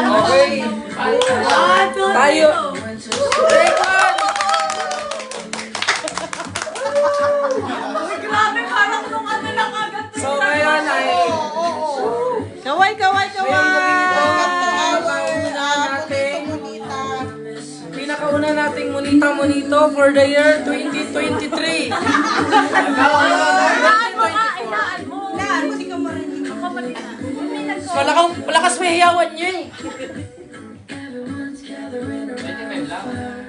Okay. Tayo. Grabe, parang nung ano lang agad. So ngayon ay Kaway, kaway, pinakauna nating monita-monito for the year 2023. Malakas may hiyawan niyo eh.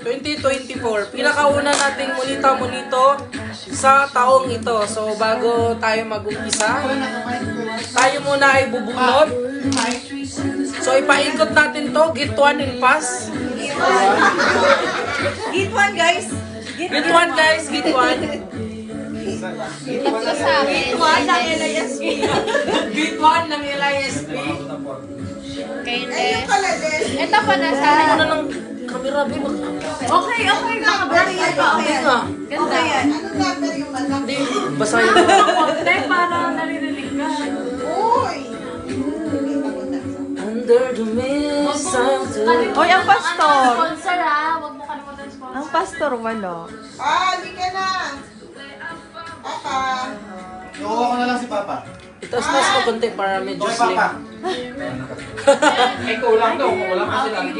2024, pinakauna nating monita-monito sa taong ito. So bago tayo mag-umpisa, tayo muna ay bubunot. So ipaikot natin to, git 1 in pass. Git 1 guys. Git 1 guys, git 1. Git 1 ng LISP. Git 1 ng LISP. Ayun pala din. Ito pa na sa Ano na ng camera, babe? Okay, mga brand pa. Hindi nga. Ganda yan. Anong number yung malaki? Hindi, basahin mo. Konti para naririnig ka. Uy! Under the mistletoe. Hoy, ang pastor. sponsor ha. Huwag mo kalimutan sponsor. Ang pastor, walo. Hindi ka na! Papa! Iuwa ko na lang si Papa. Itaas-taas mo konti para medyo Okay, slim. Papa. Ay, kulang daw. Kulang kasi lagi.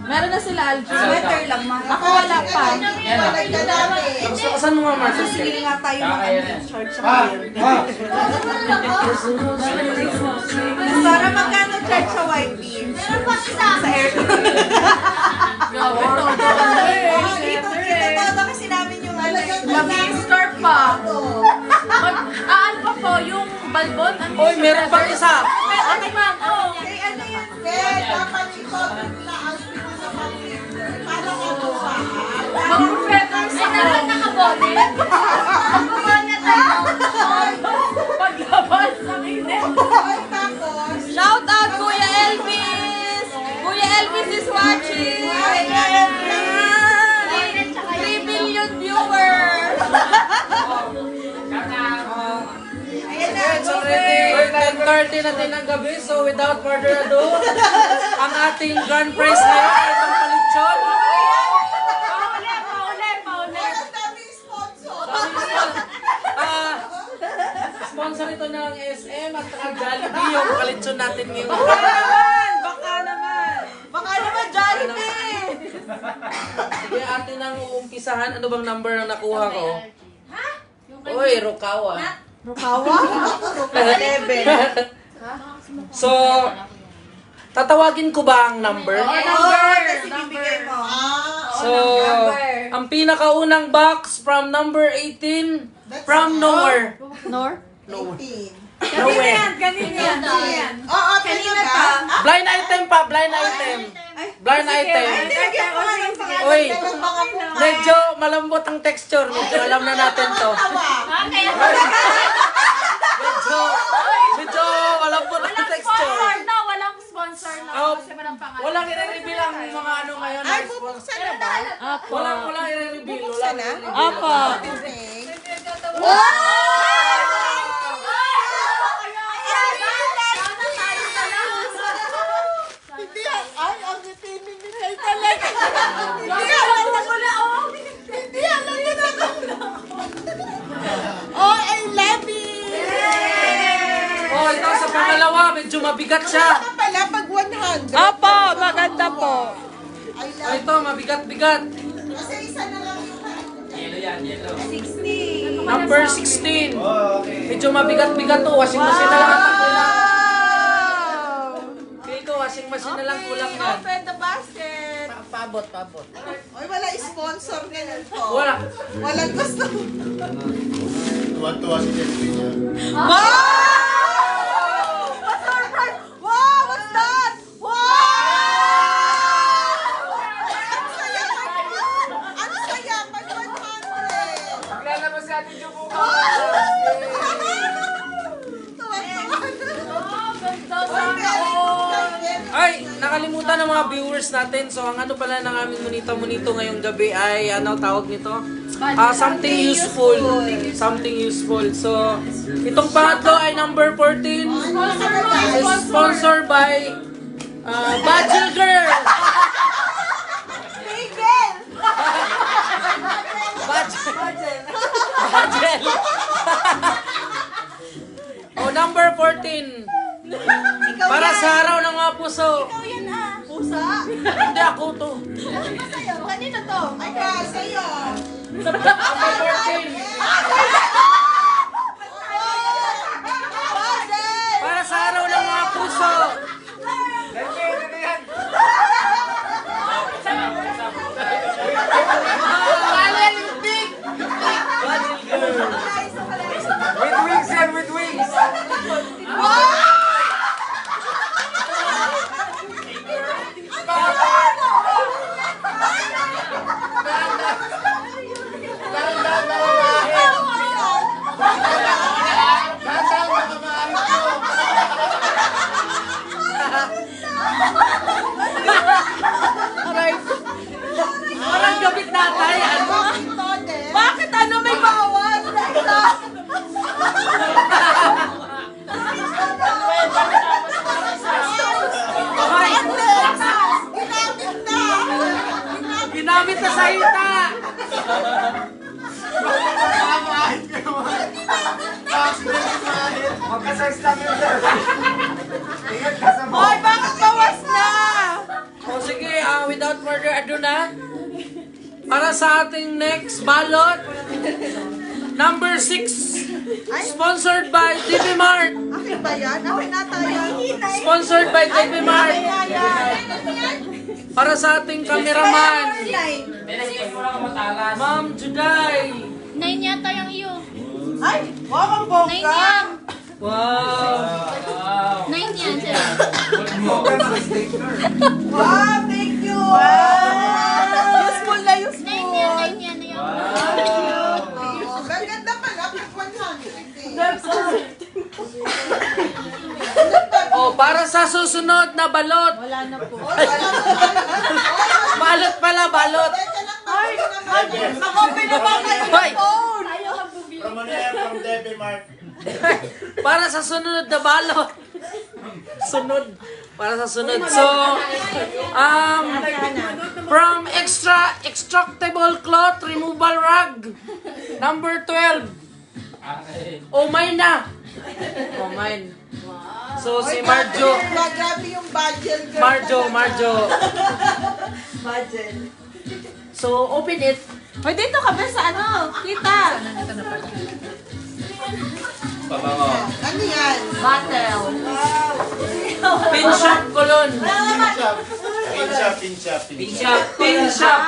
Meron na sila, Algie. Sweater lang, ma. Ako wala pa. Walay ka namin! Saan mo nga, Marcel? Sige nga tayo mag-charge sa Pa! kayo. Pa! Para magkano charge sa YP? Sa aircon. Dito todo kasi namin yung mag-store pa. Ano pa po? Yung balbon? Uy, meron pang isa. Okay, ma'am. Oh. Okay, ano yun? Ben, dapat ito na ang sa pamilya. Para ka sa Mag-professor sa lahat nakabonet. Nakabonet tayo. Paglabas sa kilit. Ay, tapos! Shout out, Kuya Elvis! Kuya Elvis is watching! 3 billion viewers! Ayan na, It's already 10:30 na din ang gabi. So without further ado, ang ating grand prize ngayon ay itong palitsyon. Walang daming sponsor! Sponsor ito ng SM at saka Jollibee yung palitsyon natin ngayon. Baka naman Jollibee! Sige, atin ang uumpisahan. Ano bang number ang nakuha ko? Uy, Rukawa. Rukawa? 11. So, tatawagin ko ba ang number? Kasi bibigay mo. So, ang pinakaunang box from number 18 from nowhere. Nor? Nowhere. Kanina yan. Oo, kanina ba? Blind item pa, blind item. Blind item. Nilagyan ko nga ng pangalan. Uy, medyo malambot ang texture. Medyo alam na natin to. Medyo malambot ang texture. Sponsor na. Walang sponsor na. Oh, Kasi walang pangalan. walang i-reveal ang mga ano ngayon. Ay, bubuksan na ba? Apo. Walang i-reveal. Bubuksan na? Apo. Hindi ay, ang sipinin ni Tay talaga. Hindi alam na ko na, oh. Hindi alam na ko na. Oh, I love it. Oh, ito sa pangalawa, medyo mabigat siya. Baka pala pag 100. Apo, maganda po. I Oh, love ito, mabigat-bigat. Kasi isa na lang yung Yellow yan, yellow. 60. Number 16. Oh, okay. Medyo mabigat-bigat to. Washing machine na lang ang kulang. Feel ko, washing machine na lang kulang yan. Open the basket. Pabot. Oy, wala sponsor ganun po. Wala. Walang gusto. Tuwan-tuwa si Jeffrey niya. What's surprise? Wow, what's that? Wow! Ang saya pag... Ang saya pag 100. Maglalabas si Ate Jo po. Ay, nakalimutan ng mga viewers natin. So, ang ano pala ng aming monito ngayong gabi ay, ano tawag nito? something useful. Something useful. So, itong pangatlo ay number 14. Is sponsored by Bajil Girl. Miguel! Bajil. Bajil. Oh, number 14. Ikaw Para yan. sa araw ng mga puso. Ikaw yan ah. Pusa? Hindi ako to. Sa'yo. Kanino to? Ay, sa'yo. Number 14. Para sa araw ng mga puso. With wings yan, with wings. Aray. Parang gabit natay. Ano? Bakit ano may bawas? Ay, ginamit na sa hita. Magka-size lang yun, sir. Ingat ka sa Hoy, bakit bawas na? O sige, without further ado na. Para sa ating next balot. Number 6. Sponsored by TV Mart. Akin ba yan? Akin na tayo. Sponsored by TV Mart. Para sa ating cameraman. Ma'am Juday. 9 yata yung iyo. Ay, wag ang 9 bongga. yan. Wow. 9 yan, sir. Wow, thank you. Wow. Useful na 9 useful. yan, 9 yan. Ayun. Oo, ganda pala. 100 O, para sa susunod na balot. Wala na po. Balot pala, balot. Ay, makopi na ba kayo Hoy. ng phone? From ano yan? From TV Mart. Para sa sunod na balot. Sunod. Para sa sunod. So, from extractable cloth removal rug. Number 12. Oh, mine na. Oh, mine. So, si Marjo. Grabe yung budget. Marjo. Budget. So, open it. Hoy, dito ka ba sa ano? Kita. Ano yan? Battle. Pin shop colon. Pin shop. Pin shop.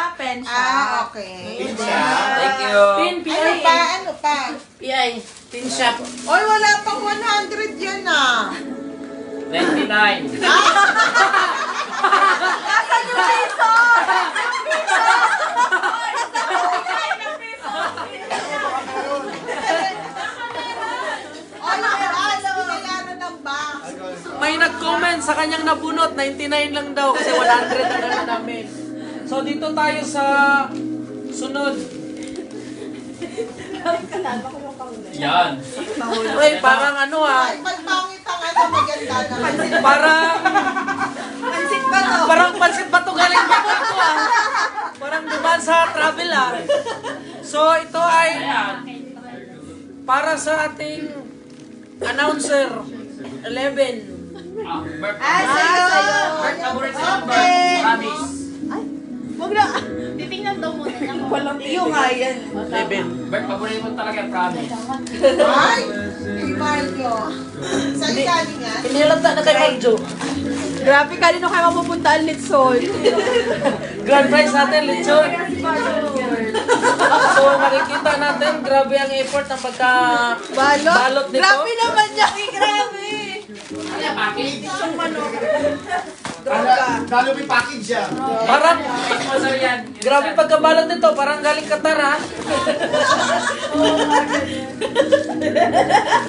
Ah, okay. Pin shop. Thank you. Pin, Ano pa? Ano pa? PI. Pin shop. Oy, wala pang 100 yan ah. 99. Nasaan yung piso? Binayaran ng bank. May nag-comment sa kanyang nabunot, 99 lang daw kasi 100 ang ano namin. So dito tayo sa sunod. Yan. Uy, parang ano Ay, pagpangit ang ano, maganda naman. parang Pansit ba to? parang pansit ba to galing pa to Parang duman sa travel So ito ay para sa ating announcer 11. Sa'yo. Okay. Promise. Wag na. Titingnan daw muna niya. Iyo nga yan. 11. Bert, paborito mo talaga, promise. Ay, kay Mario. Saan galing yan? Inilata na kay Marjo. Grabe, kanino kayo mapupunta ang Litson? Grand prize natin, lechon. So makikita natin, grabe ang effort ng balot nito. Grabe naman niya. Grabe. Lalo may package siya. Parang, Sponsor yan. grabe pagkabalot nito, parang galing Qatar ha.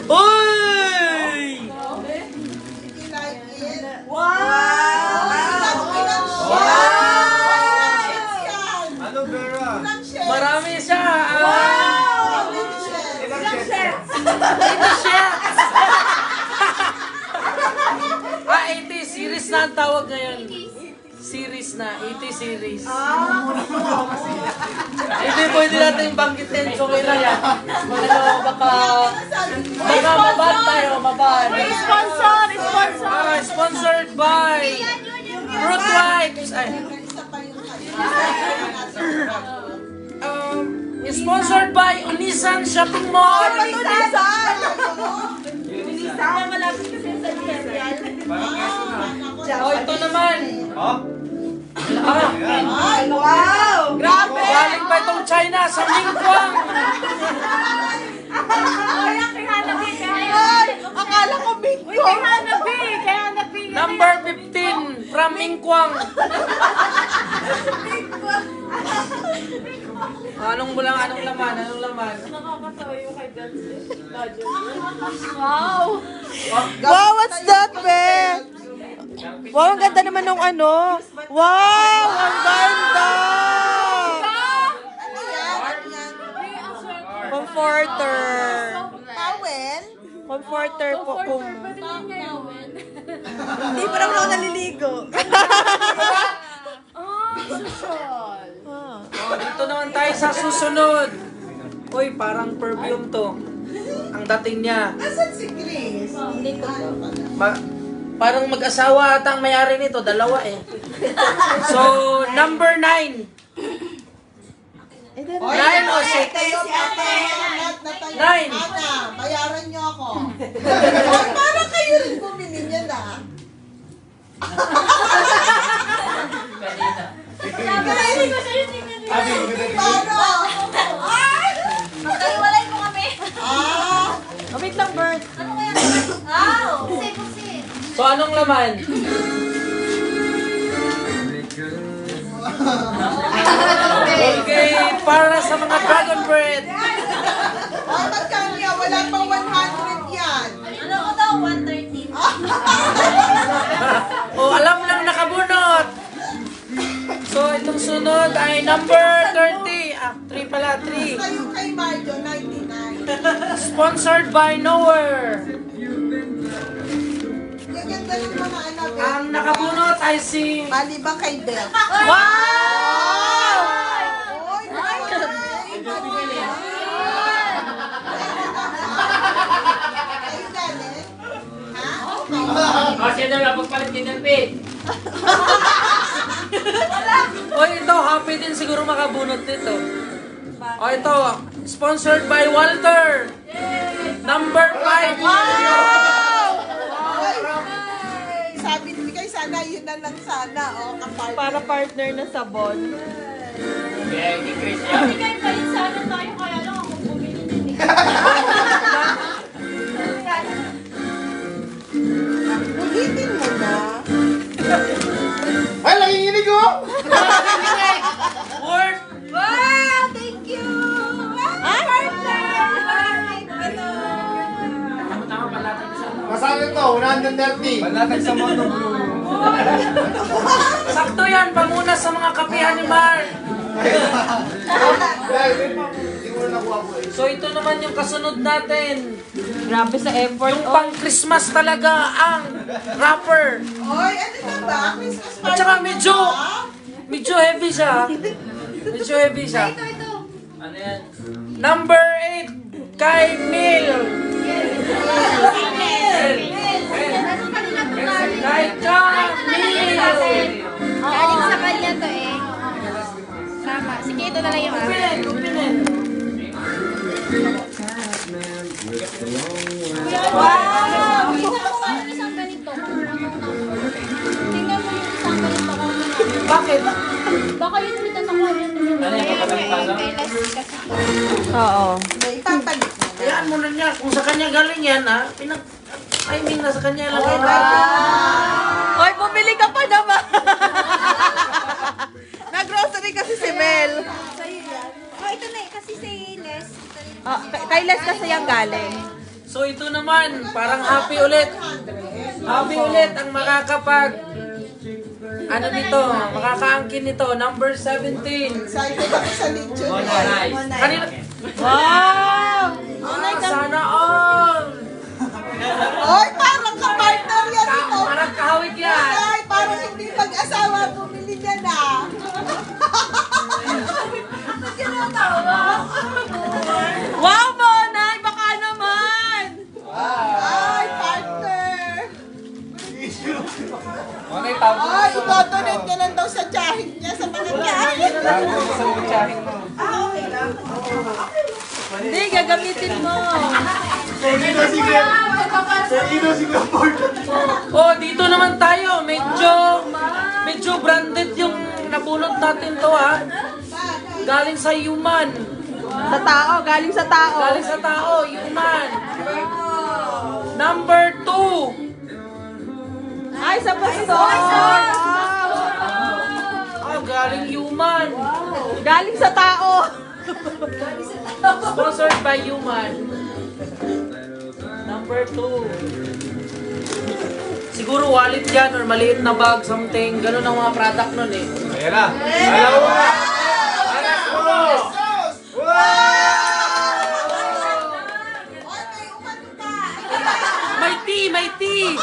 Uy! Wow! Ano, Vera? Marami siya. na ang tawag ngayon. Series na, 80 series. Hindi pwede natin banggitin, so kailan yan. Ano, baka maban tayo, maban. Sponsor! Sponsored by Fruit Wipes. Ay, sponsored by Unisan Shopping Mall. Oh, ito naman. Ay, wow! Grabe! Galing pa itong China sa Mingguang. Ay, akala ko bingo! Uy, kay Hanabi! Number 15 from Mingguang. Anong laman? Nakakatawa yung kay Dance. Wow! Wow, what's that, Ben? Wow, ang ganda naman nung ano. Wow, ang ganda! Comforter. Towel? Comforter po kung... Hindi pa naman ako naliligo. Oh, dito naman tayo sa susunod. Uy, parang perfume to. Ang dating niya. Asan si Chris? Parang mag-asawa ata ang may-ari nito. Dalawa eh. So, number 9. 9 o 6? Kayo si ate. Nine. Ana, bayaran niyo ako. Ay, parang kayo rin bumili niya na. Paano? Magkaiwalay mo kami. Wait lang, Bert. Ano kaya? Wow! Kasi. So, anong laman? Okay, para sa mga dragon bread. Ay, magkano yan? Wala pang 100 yan. Ano ko daw? 130. O, alam lang nakabunot. So, itong sunod ay number 30. 3 pala, 3. Kayo kay Marjo, 99. Sponsored by Nowhere. Yung ganda ng mga anak. Ang nakabunot ay si... Maliban kay Bel. Wow! Oy, kayo galing? Ha? Kasi na lang pagpalit ni Delpit. O, ito, happy din siguro makabunot nito. O, ito, sponsored by Walter. Number 5. Sabi ni Mikay, sana yun na lang sana. Oh, kapartner. Para partner na sabon. Kaya hindi Chris yan. Hindi kayo palit sana tayo. Kaya lang ako bumili din eh. Ulitin mo na. Ay, nanginginig ko! Word. Wow! Thank you! Tama palatag sa Masaya to, 130. palatag sa mono. Sakto yan, pamuna sa mga kapihan ni Mark. Hindi ko na nakuha po eh. So, ito naman yung kasunod natin. Grabe sa effort. Yung pang Christmas talaga ang wrapper. Oy, ano na ba? Christmas party At saka na medyo heavy siya. Medyo heavy siya. Ito. Ano yan? Number 8 kay Mil. Kay Camille. Galing sa kanya to eh. Tama. Sige, ito na lang yung Kupinin. Wow! Tingnan mo nga yung isang ganito. Tingnan mo yung isang ganito. Bakit? Baka yun ulit ang nakuha niya. Ano yan? Kapalipasan? Kay Leslie kasi. Oo. May ipapalit na. Hayaan mo na niya. Kung sa kanya galing yan, ha? I mean, nasa kanya lang. Hoy, bumili ka pa naman! Nag-grocery kasi si Mel. Oh, ito na eh. Kasi si Les. Kay Les kasi yung galing. So ito naman, parang happy ulit. Happy ulit ang makakapag ano nito, makakaangkin nito, number 17. Excited ako sa lechon. Nice. Kanina, Wow! sana all. Oy, parang kapartner yan ito. Parang kahawig yan. Ay, Ay, i-donate niya lang daw sa tiyahin niya, sa mga tiyahin. Hindi, gagamitin mo. Oh, dito naman tayo. Medyo branded yung nabunot natin to, ha. Galing sa human. Sa tao, galing sa tao. Galing sa tao, human. Number 2. Ay, sa pasto. Galing human. Galing sa tao. Sponsored by human. Number 2. Siguro wallet yan or maliit na bag, something. Ganun ang mga product nun eh. Ayan na. Alam mo na. Anak mo. May tea, may tea!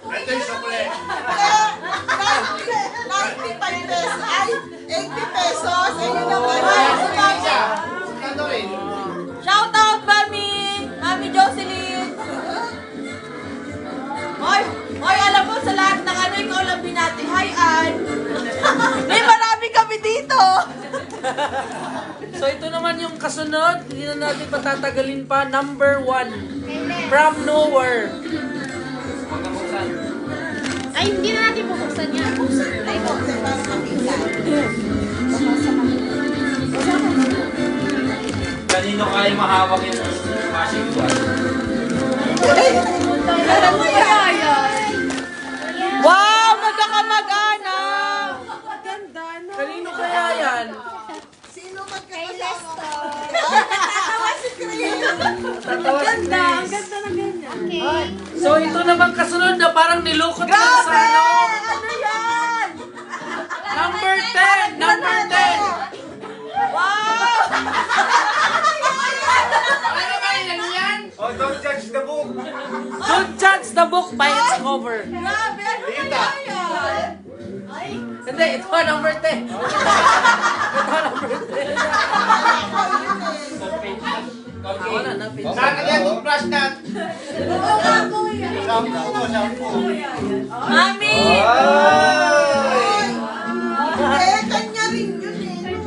Ito yung sukle. 95 pesos. Ay, 80 pesos. Ayun naman. Ano rin? Shout out, Mami! Mami Jocelyn! Hoy, alam mo, sa lahat ng ano, ikaw lang binati. Hi, Ann! May marami kami dito! So ito naman yung kasunod, hindi na natin patatagalin pa. Number 1. From nowhere. Ay, hindi na natin bubuksan yan. Ay, buksan para makita. Kanino kaya mahawak yung washing ko? Alam mo yan! Wow! Magkakamag-anak! Kanino kaya yan? Sino magkakasama? Ay, natatawa si Chris. Tatawa si Chris. Okay. So ito naman kasunod na parang nilukot na sa ano. Ano yan? Number 10! Number 10! Wow! Ano ba yan? Oh, don't judge the book. Don't judge the book by its cover. Grabe! Ano kaya yan? Hindi, ito number 10. Ito number 10. Wala na, page. Saan kaya itong brush na? Shampoo to, shampoo. Mami! Ay, eh, kanya rin yun eh. Kanya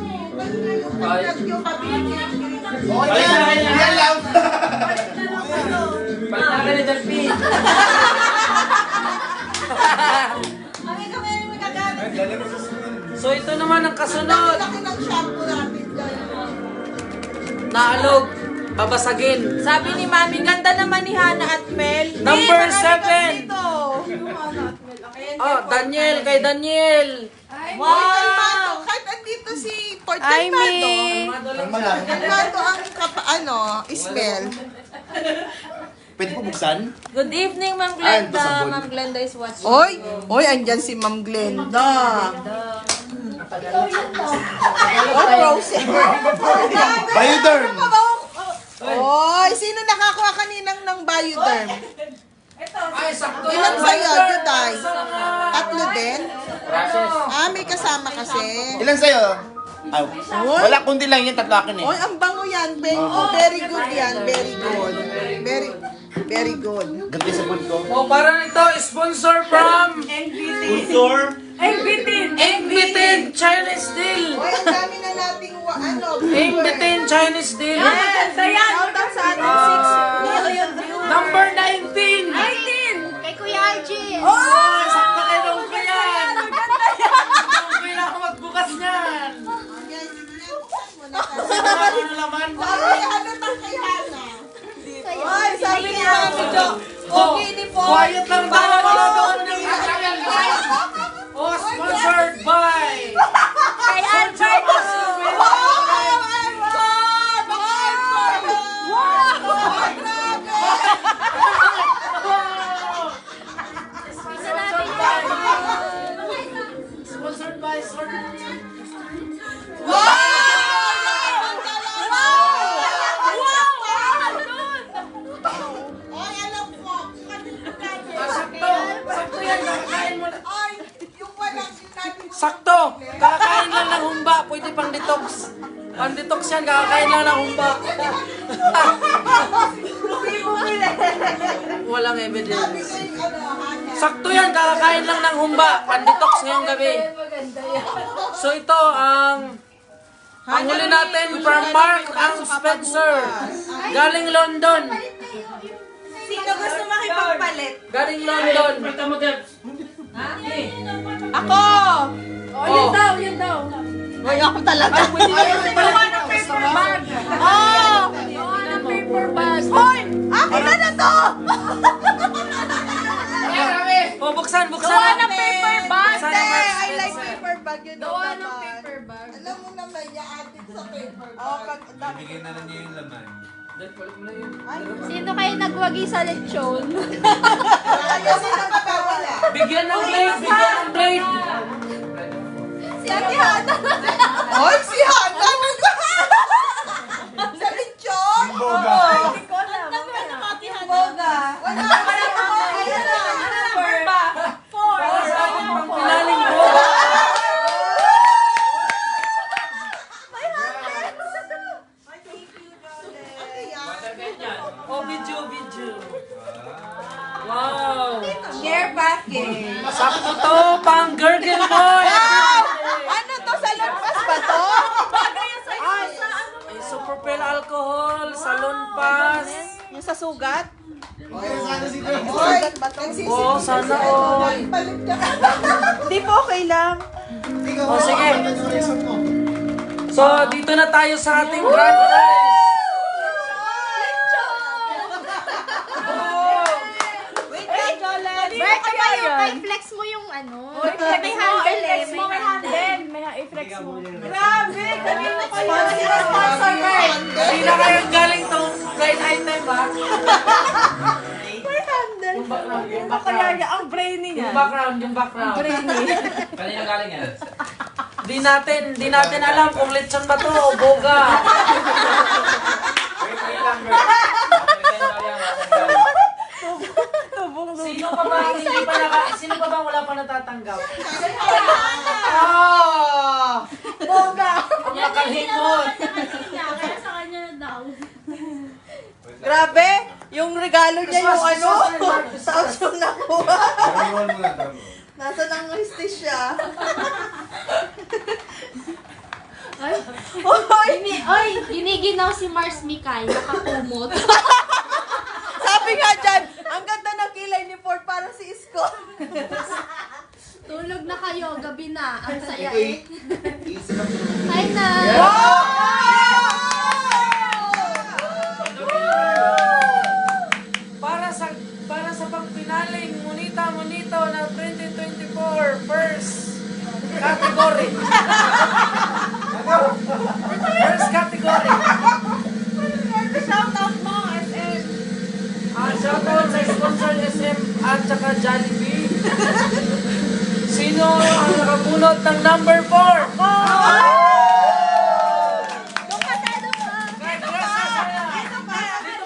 yung pinag yung kabigyan. Oh, yan. Yan lang. Balik na ka ni Delphine. Kami kami yung magagamit. Dali mo sa spoon. So ito naman ang kasunod. Laki ng shampoo namin dyan. Naalog. Babasagin. Sabi ni Mami, ganda naman ni Hana at Mel. Number Marami kami 7. dito. Oh, Daniel. Kay Daniel. Wow! Kalmado. Kahit andito si Port Kalmado. Malang. Kalmado ang smell. Pwede po buksan? Good evening, Ma'am Ay, ito Glenda. sabon. Ma'am Glenda is watching. Oy, andyan si Ma'am Glenda. Oh, frozen. Bioderm. Oy, sino nakakuha kaninang ng Bioderm? Ay, sakto. Ilan sa'yo, Juday? Sa- Tatlo din? May kasama kasi. Ilan sa'yo? Ah, wala, kundi lang yan, tatlo akin eh. Oy, ang bango yan. Very good yan. Very good. Very good. Ganti sa food ko. Oh, parang ito, sponsor from Sponsor? Ingbitin Chinese Deal. Oy, ang dami na nating Ingbitin Chinese Deal. Shout out sa ating 6 million viewers. Number 19. Kay Kuya Arjun. Oh, sakto kay Dongko yan. Dongko na ako magbukas niyan. Ano naman? Ano tang kay Hana? Oy, sabi ni Mami Jo. Oh, Okay, ni po. quiet lang tayo. Nanonood ng Oh, sponsored by Kay Alfredo. Sponsored by Oy, alam ko. Sakto. Sakto yan. Kakain mo na. Ay, yung walang sinabi mo. Sakto. Kakain lang ng humba. Pwede pang detox. Pang detox yan. Kakain lang ng humba. Walang evidence. Sabi ko yung Hana. Sakto yan, kakakain lang ng humba. Pandetox ngayong gabi. So ito, ang huli natin from Mark ang Spencer. Galing London. Sino gusto makipagpalit? Galing London. Pagta mo dyan. Ako! Oh, yun daw, yun daw. Hoy, ako talaga. Gawa ng paper bag. Oh! Gawa ng paper bag. Hoy! Akin na to! O, buksan. Gawa ng paper bag. Buksan ang Mark I like Spencer. paper bag yun. Gawa ng naman. paper bag. Alam mo naman, i-added sa paper bag. Oh, pag... Bigyan na lang niya yung laman. Sino kayo nagwagi sa lechon? Ayos na magpapawala. Bigyan ng blade. Si Ate Hana. Oy, si Hana! Sa lechon? Boga. Hindi ko alam. Boga. Wala ka na Pinaling mo. O, video. Wow. Care package. Sakto to, pang gurgle mo. Ano to? Sa lampas ba to? Ay, super pale alcohol, salon pass. Yung sa sugat? Oy, Sugat ba to? Oh, sana all. Palit ka. Hindi po, okay lang. O, sige. So, dito na tayo sa ating grand prize. Bert, i-flex mo yung ano. May handle eh. May handle. May i-flex mo. Grabe! Kanina pa yun. Sponsor Bert. Hindi na kayong galing tong blind item, ha? May handle. Yung background, yung Ano kaya background. niya? Ang brainy niya. Yung background. Brainy. Kanina galing yan. Di natin alam kung lechon ba to o boga. Wait lang, Bert. Tubong lupa. Sino pa ba wala pa natatanggap? Boga! Ang makalhimot. Kaya sa kanya na daw. Grabe! Yung regalo niya yung Christmas, ano? Christmas. Tapos yung nakuha. Tarawan mo na, tarawan mo. Nasa nang siya. Oy! Oy, giniginaw si Mars Mikay. Nakakumot. Sabi nga dyan, ang ganda ng kilay ni Ford para si Isko. Tulog na kayo. Gabi na. Ang saya Okay. eh. Easy lang. Hi na. Para sa pagpinaling Monito na 2024 first category. First category. Shout out mo, SM. Shoutout sa sponsor SM at saka Jollibee. Sino ang nakabunot ng number 4? Doon ka sa ano ka? Dito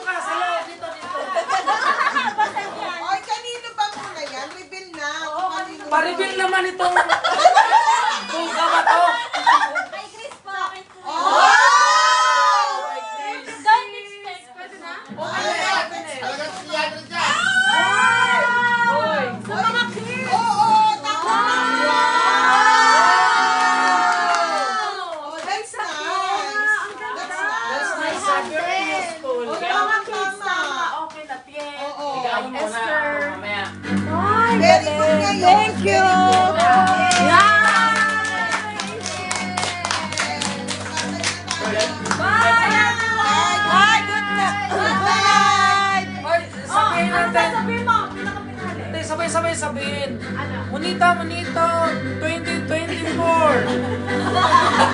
ka, sa loob. Dito. Oy, kanino ba muna yan? Reveal na. Kanino Paribil naman itong buga ba to? Kay Chris po. Oh! Don't expect. Pwede na? Talagang siya dyan. Hoy. Sa mga kids. Oo, tama. Oh, that's nice. That's That's nice. nice. Very useful. Mga kids na okay na. Oo. Ikaw mo muna. Mamaya. Very good ngayon. Thank you! Bye! Good night! Good night! Hoy, sabihin natin. Sabihin mo, pinaka-pinali. Hindi, sabay sabihin. Ano? Monito 2024.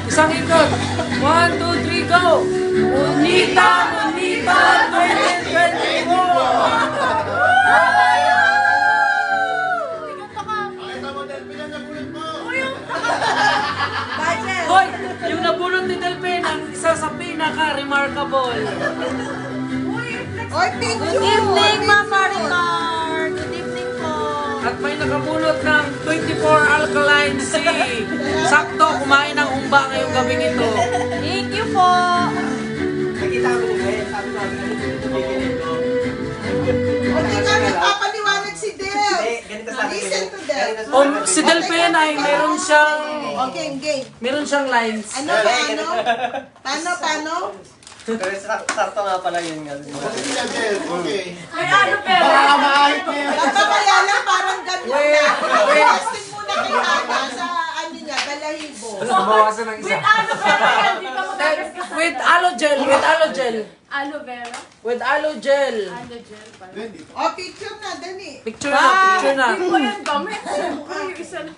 Isang ikot. 1, 2, 3, go! Monito 2024. Pakita mo, Delphin, ang nagulat mo. Hoy, yung nabulot ni Delphin ang isa sa pinaka-remarkable. Oy, thank you. Good evening, Mama Rimar! Good evening po! At may nakabulot ng 24 alkaline sea. Sakto, kumain ng humba ngayong gabing ito. Thank you po! O, Magpapaliwanag si Del. Listen to Del. Si Delphine ay meron siyang Okay. lines. Ano? Paano? Pero sakto nga pala yun nga. Okay. May ano pero. Kaya lang parang ganun na. Testing muna kay Ana sa ano niya, balahibo. Mabawasan ng isa. Ano pero yan, di pa magagas ka sa With aloe gel. Aloe vera. With aloe gel. Aloe gel pala. O, picture na, dali. Picture na. Hindi ko yan gamit. Yung isa lang.